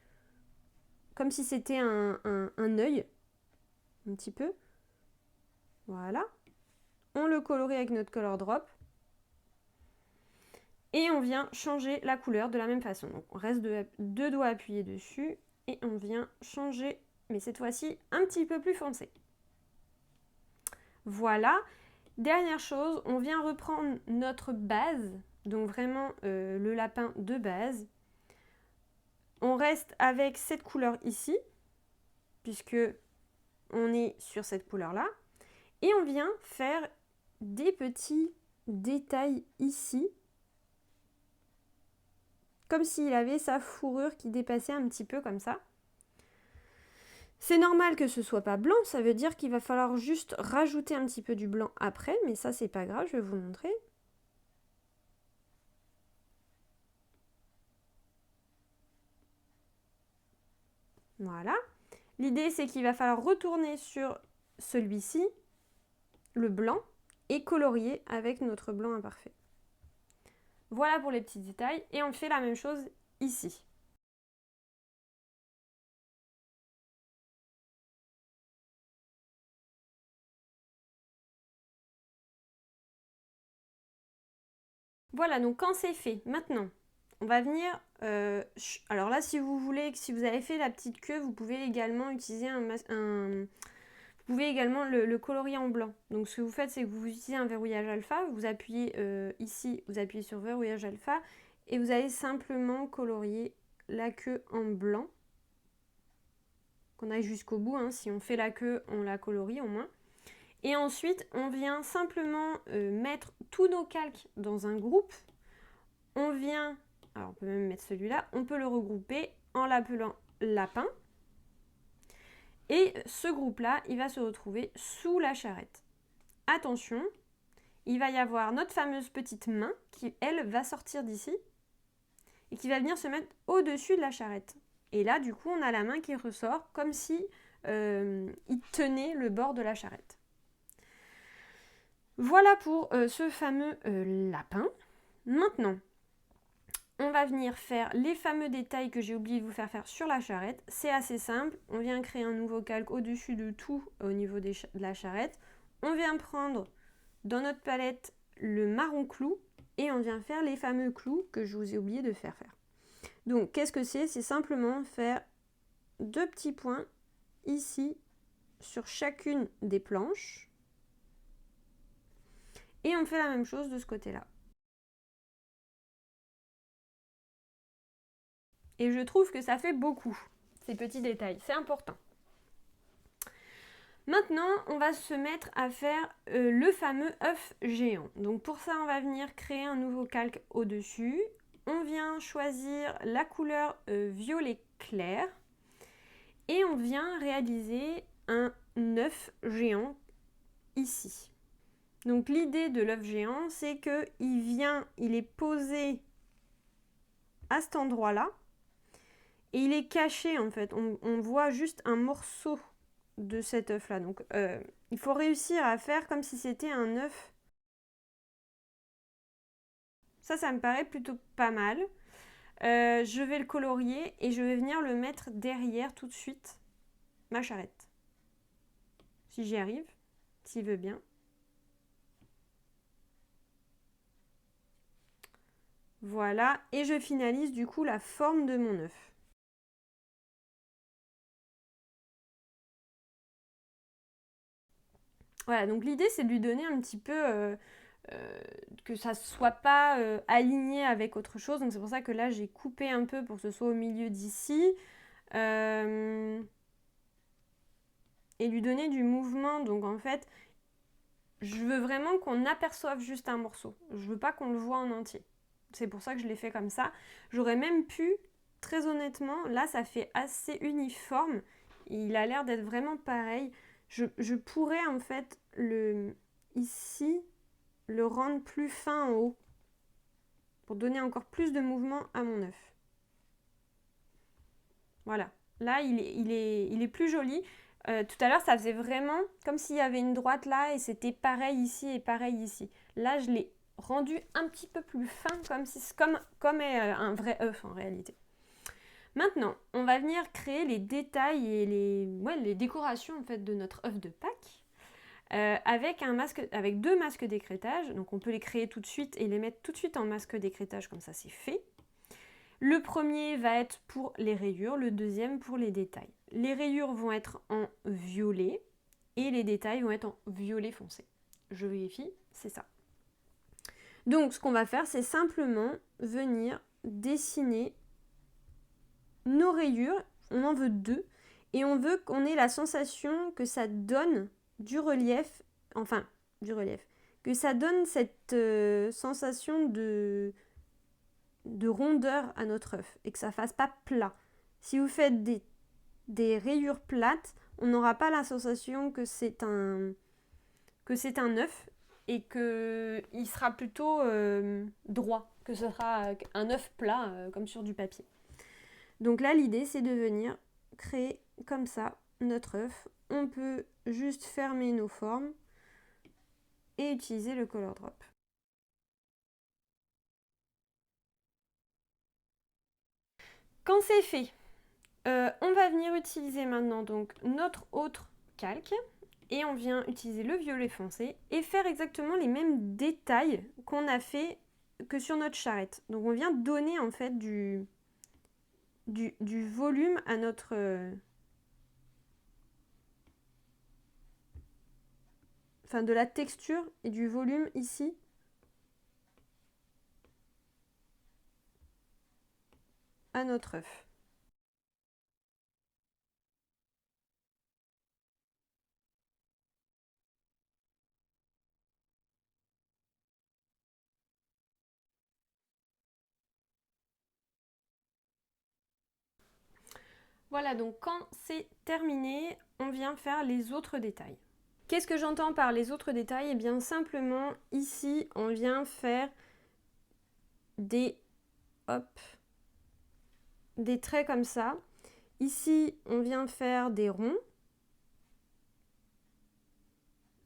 comme si c'était un œil, un petit peu. Voilà. On le colorie avec notre color drop. Et on vient changer la couleur de la même façon. Donc on reste 2 doigts appuyés dessus et on vient changer, mais cette fois-ci un petit peu plus foncé. Voilà. Dernière chose, on vient reprendre notre base, donc vraiment le lapin de base. On reste avec cette couleur ici, puisque on est sur cette couleur-là. Et on vient faire des petits détails ici, comme s'il avait sa fourrure qui dépassait un petit peu comme ça. C'est normal que ce soit pas blanc, ça veut dire qu'il va falloir juste rajouter un petit peu du blanc après, mais ça c'est pas grave, je vais vous montrer. Voilà. L'idée c'est qu'il va falloir retourner sur celui-ci, le blanc, et colorier avec notre blanc imparfait. Voilà pour les petits détails, et on fait la même chose ici. Voilà, donc quand c'est fait, maintenant, on va venir... alors là, si vous voulez, si vous avez fait la petite queue, vous pouvez également utiliser vous pouvez également le colorier en blanc. Donc ce que vous faites, c'est que vous utilisez un verrouillage alpha, vous appuyez ici, vous appuyez sur verrouillage alpha, et vous allez simplement colorier la queue en blanc. Qu'on aille jusqu'au bout, hein. Si on fait la queue, on la colorie au moins. Et ensuite, on vient simplement mettre tous nos calques dans un groupe. On vient, alors on peut même mettre celui-là, on peut le regrouper en l'appelant lapin. Et ce groupe-là, il va se retrouver sous la charrette. Attention, il va y avoir notre fameuse petite main qui, elle, va sortir d'ici et qui va venir se mettre au-dessus de la charrette. Et là, du coup, on a la main qui ressort comme si il tenait le bord de la charrette. Voilà pour ce fameux lapin. Maintenant, on va venir faire les fameux détails que j'ai oublié de vous faire faire sur la charrette. C'est assez simple. On vient créer un nouveau calque au-dessus de tout au niveau de la charrette. On vient prendre dans notre palette le marron clou et on vient faire les fameux clous que je vous ai oublié de faire faire. Donc, qu'est-ce que c'est? C'est simplement faire 2 petits points ici sur chacune des planches. Et on fait la même chose de ce côté-là. Et je trouve que ça fait beaucoup, ces petits détails. C'est important. Maintenant, on va se mettre à faire le fameux œuf géant. Donc pour ça, on va venir créer un nouveau calque au-dessus. On vient choisir la couleur violet clair. Et on vient réaliser un œuf géant ici. Donc l'idée de l'œuf géant, c'est qu'il est posé à cet endroit-là. Et il est caché en fait, on voit juste un morceau de cet œuf là. Donc il faut réussir à faire comme si c'était un œuf. Ça me paraît plutôt pas mal. Je vais le colorier et je vais venir le mettre derrière tout de suite ma charrette. Si j'y arrive, s'il veut bien. Voilà, et je finalise du coup la forme de mon œuf. Voilà, donc l'idée c'est de lui donner un petit peu que ça soit pas aligné avec autre chose. Donc c'est pour ça que là j'ai coupé un peu pour que ce soit au milieu d'ici. Et lui donner du mouvement. Donc en fait, je veux vraiment qu'on aperçoive juste un morceau. Je veux pas qu'on le voit en entier. C'est pour ça que je l'ai fait comme ça. J'aurais même pu, très honnêtement, là ça fait assez uniforme. Il a l'air d'être vraiment pareil. Je pourrais en fait ici le rendre plus fin en haut pour donner encore plus de mouvement à mon œuf. Voilà. Là, il est plus joli. Tout à l'heure, ça faisait vraiment comme s'il y avait une droite là et c'était pareil ici et pareil ici. Là, je l'ai rendu un petit peu plus fin, comme un vrai œuf en réalité. Maintenant, on va venir créer les détails et les décorations en fait de notre œuf de Pâques avec 2 masques d'écrêtage. Donc on peut les créer tout de suite et les mettre tout de suite en masque d'écrêtage, comme ça c'est fait. Le premier va être pour les rayures, le deuxième pour les détails. Les rayures vont être en violet et les détails vont être en violet foncé. Je vérifie, c'est ça. Donc ce qu'on va faire, c'est simplement venir dessiner nos rayures. On en veut 2 et on veut qu'on ait la sensation que ça donne du relief, que ça donne cette sensation de rondeur à notre œuf et que ça fasse pas plat. Si vous faites des rayures plates, on n'aura pas la sensation que c'est un œuf et qu'il sera plutôt droit, que ce sera un œuf plat comme sur du papier. Donc là, l'idée, c'est de venir créer comme ça notre œuf. On peut juste fermer nos formes et utiliser le color drop. Quand c'est fait, on va venir utiliser maintenant donc notre autre calque et on vient utiliser le violet foncé et faire exactement les mêmes détails qu'on a fait que sur notre charrette. Donc on vient donner en fait du volume à notre de la texture et du volume ici à notre œuf. Voilà, donc quand c'est terminé, on vient faire les autres détails. Qu'est-ce que j'entends par les autres détails? Eh bien simplement, ici, on vient faire des traits comme ça. Ici, on vient faire des ronds.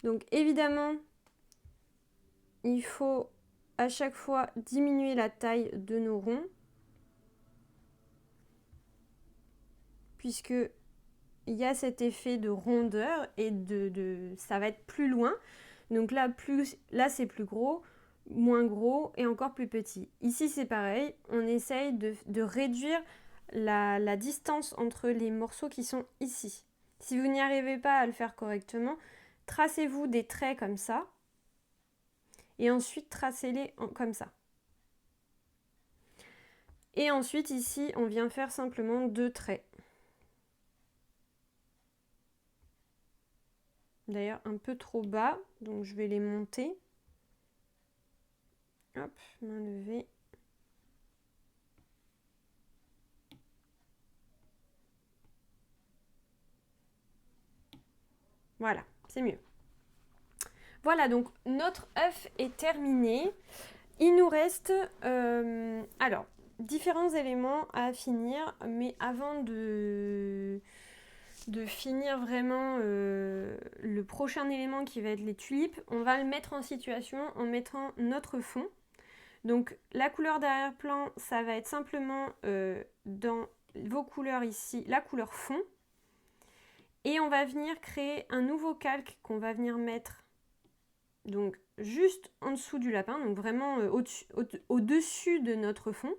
Donc évidemment, il faut à chaque fois diminuer la taille de nos ronds, puisque il y a cet effet de rondeur et ça va être plus loin. Donc là c'est plus gros, moins gros et encore plus petit. Ici c'est pareil, on essaye de réduire la distance entre les morceaux qui sont ici. Si vous n'y arrivez pas à le faire correctement, tracez-vous des traits comme ça et ensuite tracez-les comme ça. Et ensuite ici on vient faire simplement 2 traits. D'ailleurs un peu trop bas, donc je vais les monter. Hop, main levée. Voilà, c'est mieux. Voilà, donc notre œuf est terminé. Il nous reste alors différents éléments à finir, mais avant de finir vraiment le prochain élément qui va être les tulipes, on va le mettre en situation en mettant notre fond. Donc la couleur d'arrière-plan, ça va être simplement dans vos couleurs ici, la couleur fond. Et on va venir créer un nouveau calque qu'on va venir mettre donc juste en dessous du lapin, donc vraiment au-dessus de notre fond.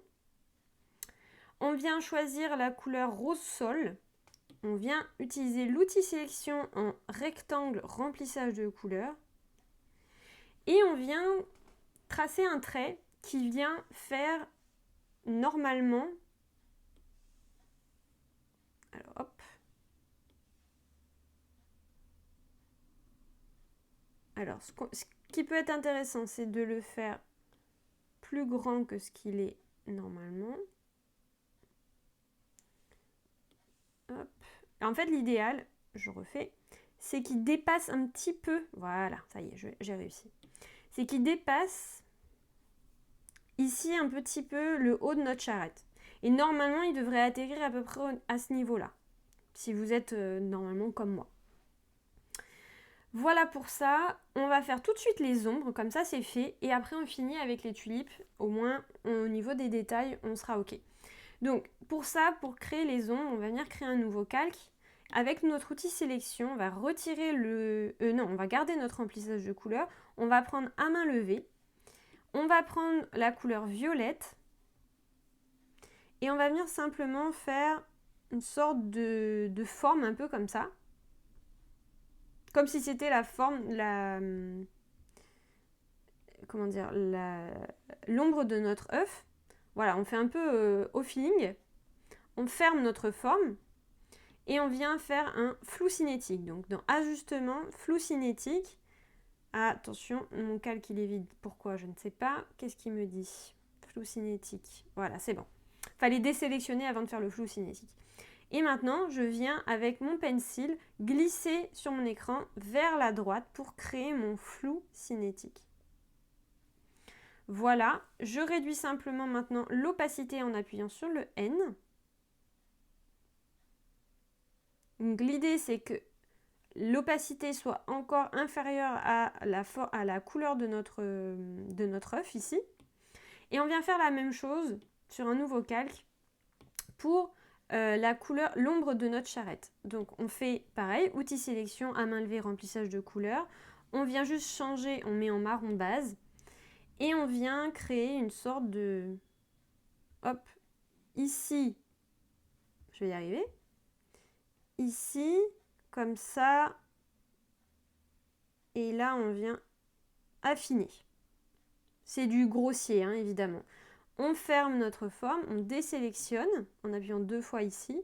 On vient choisir la couleur rose sol. On vient utiliser l'outil sélection en rectangle remplissage de couleurs. Et on vient tracer un trait qui vient faire normalement... Alors hop. Alors ce qui peut être intéressant, c'est de le faire plus grand que ce qu'il est normalement. Hop. En fait, l'idéal, je refais, c'est qu'il dépasse un petit peu. Voilà, ça y est, j'ai réussi. C'est qu'il dépasse ici un petit peu le haut de notre charrette. Et normalement, il devrait atterrir à peu près à ce niveau-là. Si vous êtes normalement comme moi. Voilà pour ça. On va faire tout de suite les ombres, comme ça c'est fait. Et après, on finit avec les tulipes. Au moins, au niveau des détails, on sera OK. Donc, pour ça, pour créer les ombres, on va venir créer un nouveau calque. Avec notre outil sélection, on va retirer on va garder notre remplissage de couleurs. On va prendre à main levée. On va prendre la couleur violette. Et on va venir simplement faire une sorte de forme un peu comme ça. Comme si c'était la forme, l'ombre de notre œuf. Voilà, on fait un peu au feeling. On ferme notre forme. Et on vient faire un flou cinétique. Donc dans ajustement, flou cinétique. Attention, mon calque il est vide. Pourquoi? Je ne sais pas. Qu'est-ce qu'il me dit? Flou cinétique. Voilà, c'est bon. Fallait désélectionner avant de faire le flou cinétique. Et maintenant, je viens avec mon pencil glisser sur mon écran vers la droite pour créer mon flou cinétique. Voilà, je réduis simplement maintenant l'opacité en appuyant sur le N. Donc l'idée c'est que l'opacité soit encore inférieure à la couleur de notre œuf ici. Et on vient faire la même chose sur un nouveau calque pour la couleur, l'ombre de notre charrette. Donc on fait pareil, outil sélection, à main levée, remplissage de couleurs. On vient juste changer, on met en marron base. Et on vient créer une sorte de... Hop, ici, je vais y arriver. Ici, comme ça. Et là, on vient affiner. C'est du grossier, hein, évidemment. On ferme notre forme, on désélectionne en appuyant 2 fois ici.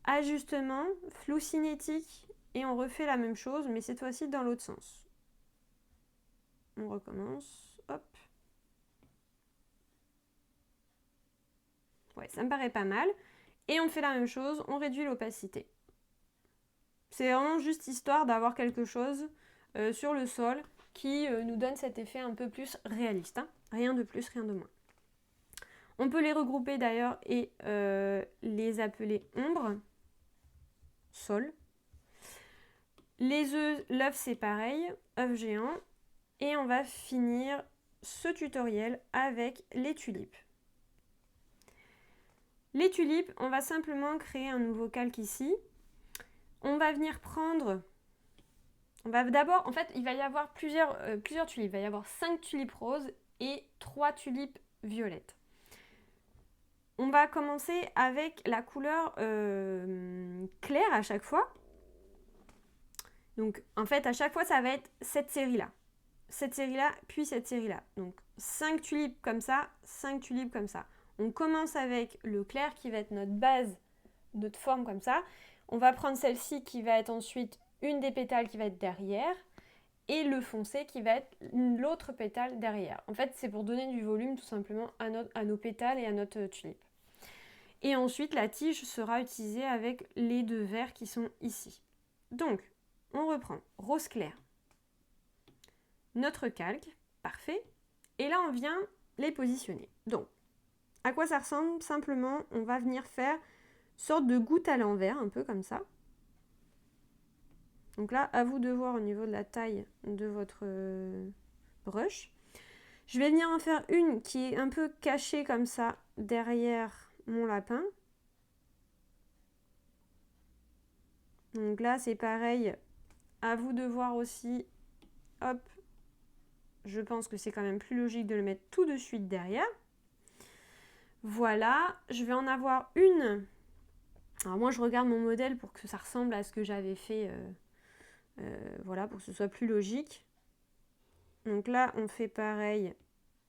Ajustement, flou cinétique, et on refait la même chose, mais cette fois-ci dans l'autre sens. On recommence, hop. Ouais, ça me paraît pas mal. Et on fait la même chose, on réduit l'opacité. C'est vraiment juste histoire d'avoir quelque chose sur le sol qui nous donne cet effet un peu plus réaliste. Hein. Rien de plus, rien de moins. On peut les regrouper d'ailleurs et les appeler ombre, sol. Les œufs, l'œuf c'est pareil, œuf géant. Et on va finir ce tutoriel avec les tulipes. Les tulipes, on va simplement créer un nouveau calque ici. On va venir prendre... On va d'abord, en fait, il va y avoir plusieurs tulipes. Il va y avoir 5 tulipes roses et 3 tulipes violettes. On va commencer avec la couleur claire à chaque fois. Donc, en fait, à chaque fois, ça va être cette série-là. Cette série-là, puis cette série-là. Donc, 5 tulipes comme ça, 5 tulipes comme ça. On commence avec le clair qui va être notre base, notre forme comme ça. On va prendre celle-ci qui va être ensuite une des pétales qui va être derrière et le foncé qui va être l'autre pétale derrière. En fait, c'est pour donner du volume tout simplement à nos pétales et à notre tulipe. Et ensuite, la tige sera utilisée avec les 2 verts qui sont ici. Donc, on reprend rose clair, notre calque, parfait. Et là, on vient les positionner. Donc, à quoi ça ressemble? Simplement, on va venir faire sorte de goutte à l'envers, un peu comme ça. Donc là, à vous de voir au niveau de la taille de votre brush. Je vais venir en faire une qui est un peu cachée comme ça derrière mon lapin. Donc là, c'est pareil. À vous de voir aussi. Hop. Je pense que c'est quand même plus logique de le mettre tout de suite derrière. Voilà. Je vais en avoir une. Alors moi, je regarde mon modèle pour que ça ressemble à ce que j'avais fait. Voilà, pour que ce soit plus logique. Donc là, on fait pareil.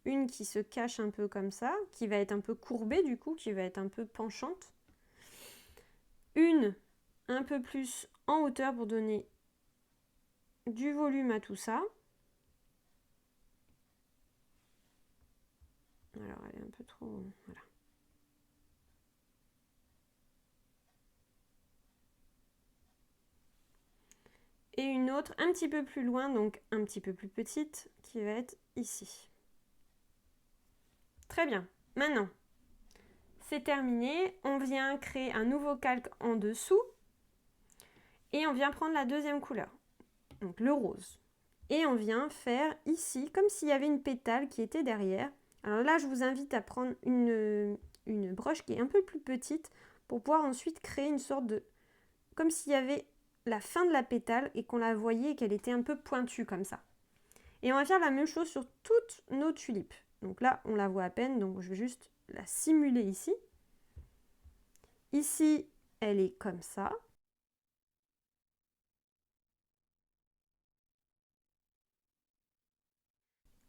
Une qui se cache un peu comme ça, qui va être un peu courbée du coup, qui va être un peu penchante. Une un peu plus en hauteur pour donner du volume à tout ça. Alors elle est un peu trop... Voilà. Et une autre un petit peu plus loin, donc un petit peu plus petite, qui va être ici. Très bien. Maintenant, c'est terminé. On vient créer un nouveau calque en dessous. Et on vient prendre la deuxième couleur, donc le rose. Et on vient faire ici, comme s'il y avait une pétale qui était derrière. Alors là, je vous invite à prendre une broche qui est un peu plus petite pour pouvoir ensuite créer une sorte de... Comme s'il y avait la fin de la pétale et qu'on la voyait et qu'elle était un peu pointue comme ça. Et on va faire la même chose sur toutes nos tulipes. Donc là, on la voit à peine, donc je vais juste la simuler ici. Ici, elle est comme ça.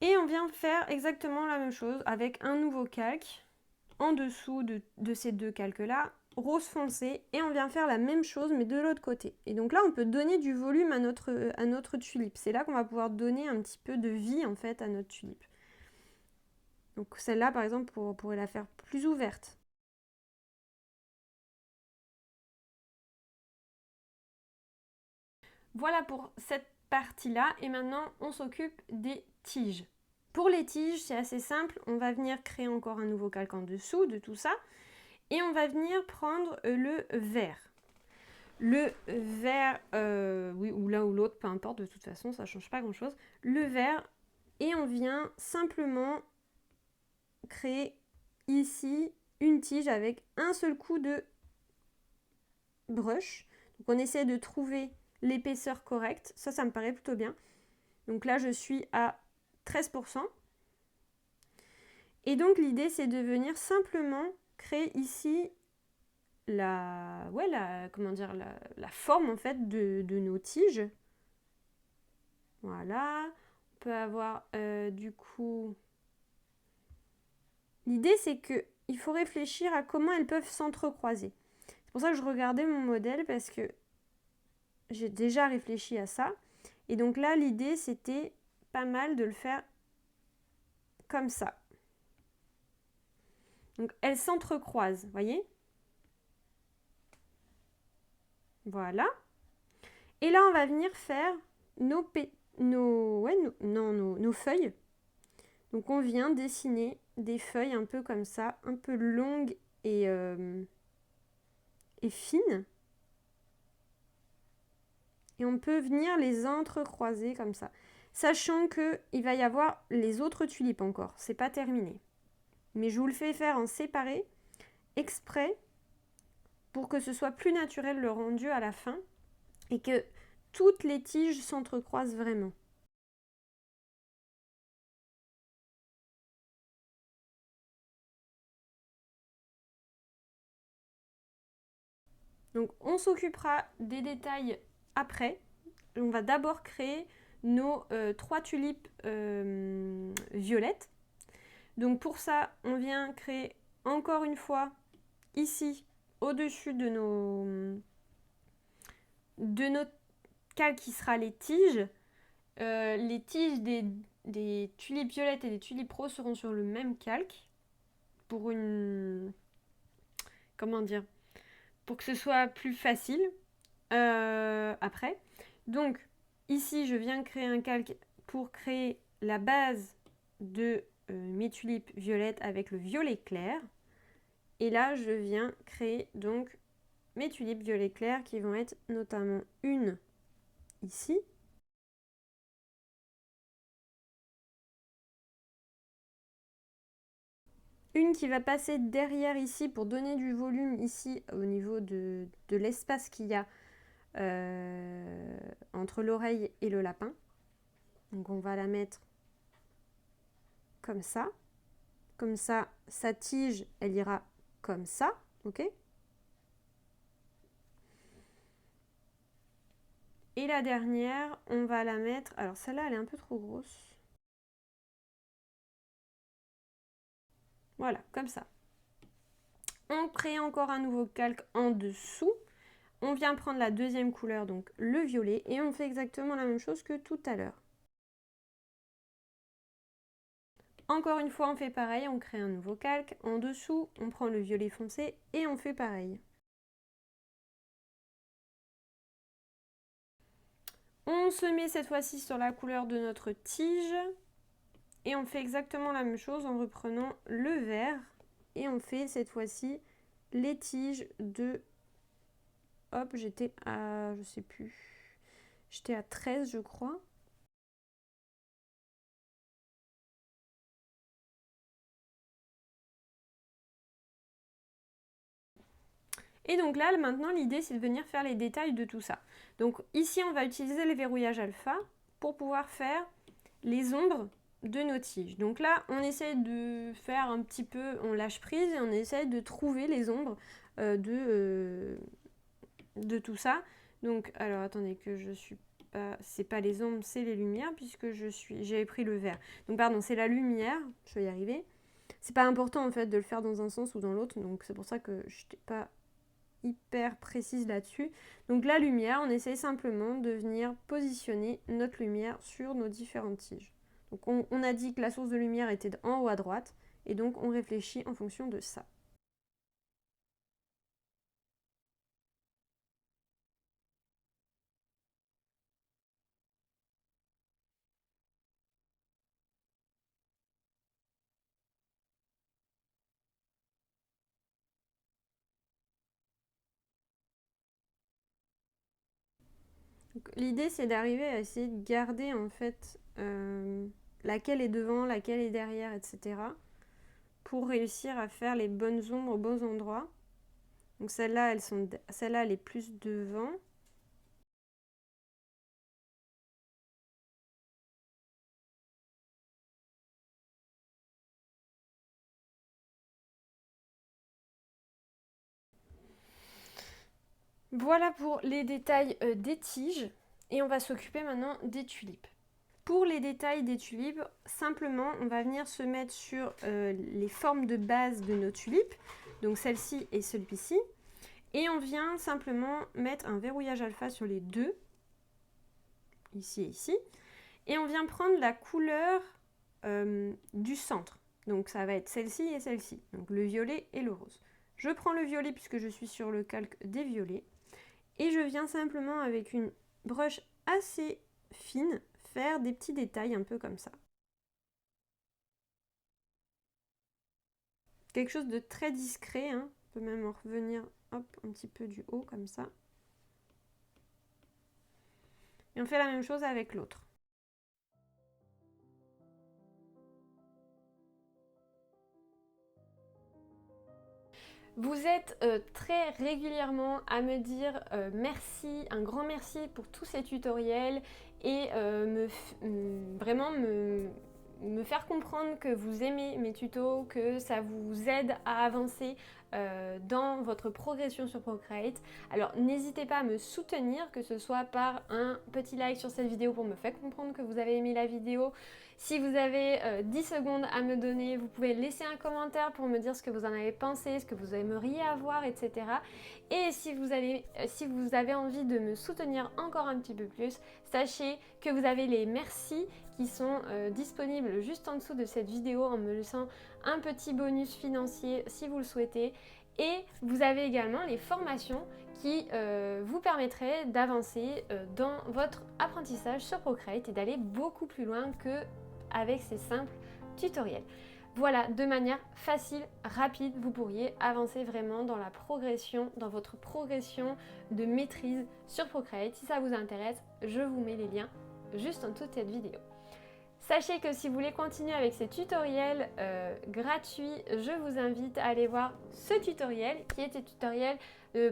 Et on vient faire exactement la même chose avec un nouveau calque en dessous de ces deux calques-là, rose foncé, et on vient faire la même chose mais de l'autre côté. Et donc là, on peut donner du volume à notre tulipe. C'est là qu'on va pouvoir donner un petit peu de vie en fait à notre tulipe. Donc celle-là, par exemple, on pourrait la faire plus ouverte. Voilà pour cette partie-là, et maintenant on s'occupe des tiges. Pour les tiges, c'est assez simple, on va venir créer encore un nouveau calque en dessous de tout ça, et on va venir prendre le vert. Le vert, oui, ou l'un ou l'autre, peu importe, de toute façon, ça ne change pas grand-chose. Le vert, et on vient simplement créer ici une tige avec un seul coup de brush. Donc on essaie de trouver l'épaisseur correcte, ça me paraît plutôt bien. Donc là, je suis à 13%. Et donc l'idée, c'est de venir simplement créer ici comment dire, la forme en fait de nos tiges. Voilà. On peut avoir du coup... L'idée, c'est qu'il faut réfléchir à comment elles peuvent s'entrecroiser. C'est pour ça que je regardais mon modèle parce que j'ai déjà réfléchi à ça. Et donc là, l'idée, c'était pas mal de le faire comme ça. Donc elles s'entrecroisent, voyez? Voilà. Et là, on va venir faire nos feuilles. Donc on vient dessiner des feuilles un peu comme ça, un peu longues et fines. Et on peut venir les entrecroiser comme ça. Sachant qu'il va y avoir les autres tulipes encore, c'est pas terminé. Mais je vous le fais faire en séparé, exprès, pour que ce soit plus naturel le rendu à la fin et que toutes les tiges s'entrecroisent vraiment. Donc on s'occupera des détails après. On va d'abord créer nos 3 tulipes violettes. Donc pour ça, on vient créer encore une fois ici, au-dessus de notre calque qui sera les tiges. Les tiges des tulipes violettes et des tulipes roses seront sur le même calque pour une... Comment dire? Pour que ce soit plus facile après. Donc ici, je viens créer un calque pour créer la base de mes tulipes violettes avec le violet clair. Et là, je viens créer donc mes tulipes violet clair qui vont être notamment une ici. Une qui va passer derrière ici pour donner du volume ici au niveau de l'espace qu'il y a entre l'oreille et le lapin. Donc on va la mettre comme ça. Comme ça, sa tige, elle ira comme ça, ok? Et la dernière, on va la mettre... Alors celle-là, elle est un peu trop grosse. Voilà, comme ça. On crée encore un nouveau calque en dessous. On vient prendre la deuxième couleur, donc le violet, et on fait exactement la même chose que tout à l'heure. Encore une fois, on fait pareil, on crée un nouveau calque. En dessous, on prend le violet foncé et on fait pareil. On se met cette fois-ci sur la couleur de notre tige et on fait exactement la même chose en reprenant le vert et on fait cette fois-ci les tiges de... Hop, j'étais à... je sais plus... J'étais à 13 je crois. Et donc là, maintenant, l'idée, c'est de venir faire les détails de tout ça. Donc ici, on va utiliser les verrouillages alpha pour pouvoir faire les ombres de nos tiges. Donc là, on essaye de faire un petit peu, on lâche prise et on essaye de trouver les ombres de tout ça. Donc, alors attendez que je suis pas... C'est pas les ombres, c'est les lumières puisque j'avais pris le vert. Donc pardon, c'est la lumière, je vais y arriver. C'est pas important en fait de le faire dans un sens ou dans l'autre, donc c'est pour ça que je n'étais pas hyper précise là-dessus. Donc la lumière, on essaye simplement de venir positionner notre lumière sur nos différentes tiges. Donc on a dit que la source de lumière était en haut à droite, et donc on réfléchit en fonction de ça. L'idée c'est d'arriver à essayer de garder en fait laquelle est devant, laquelle est derrière, etc. pour réussir à faire les bonnes ombres aux bons endroits. Donc celle-là, elle est plus devant. Voilà pour les détails des tiges et on va s'occuper maintenant des tulipes. Pour les détails des tulipes, simplement on va venir se mettre sur les formes de base de nos tulipes, donc celle-ci et celui-ci, et on vient simplement mettre un verrouillage alpha sur les deux, ici et ici, et on vient prendre la couleur du centre, donc ça va être celle-ci et celle-ci, donc le violet et le rose. Je prends le violet puisque je suis sur le calque des violets, et je viens simplement avec une broche assez fine faire des petits détails un peu comme ça. Quelque chose de très discret, hein. On peut même en revenir hop, un petit peu du haut comme ça. Et on fait la même chose avec l'autre. Vous êtes très régulièrement à me dire merci, un grand merci pour tous ces tutoriels et vraiment me faire comprendre que vous aimez mes tutos, que ça vous aide à avancer dans votre progression sur Procreate. Alors n'hésitez pas à me soutenir, que ce soit par un petit like sur cette vidéo pour me faire comprendre que vous avez aimé la vidéo. Si vous avez 10 secondes à me donner, vous pouvez laisser un commentaire pour me dire ce que vous en avez pensé, ce que vous aimeriez avoir, etc. Et si vous avez envie de me soutenir encore un petit peu plus, sachez que vous avez les merci qui sont disponibles juste en dessous de cette vidéo en me laissant un petit bonus financier si vous le souhaitez. Et vous avez également les formations qui vous permettraient d'avancer dans votre apprentissage sur Procreate et d'aller beaucoup plus loin que avec ces simples tutoriels. Voilà, de manière facile, rapide, vous pourriez avancer vraiment dans la progression, dans votre progression de maîtrise sur Procreate. Si ça vous intéresse, je vous mets les liens juste en dessous de cette vidéo. Sachez que si vous voulez continuer avec ces tutoriels gratuits, je vous invite à aller voir ce tutoriel qui est un tutoriel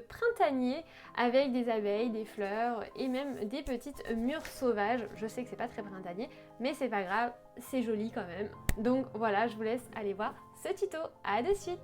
printanier avec des abeilles, des fleurs et même des petites mûres sauvages. Je sais que c'est pas très printanier, mais c'est pas grave, c'est joli quand même. Donc voilà, je vous laisse aller voir ce tuto. À de suite!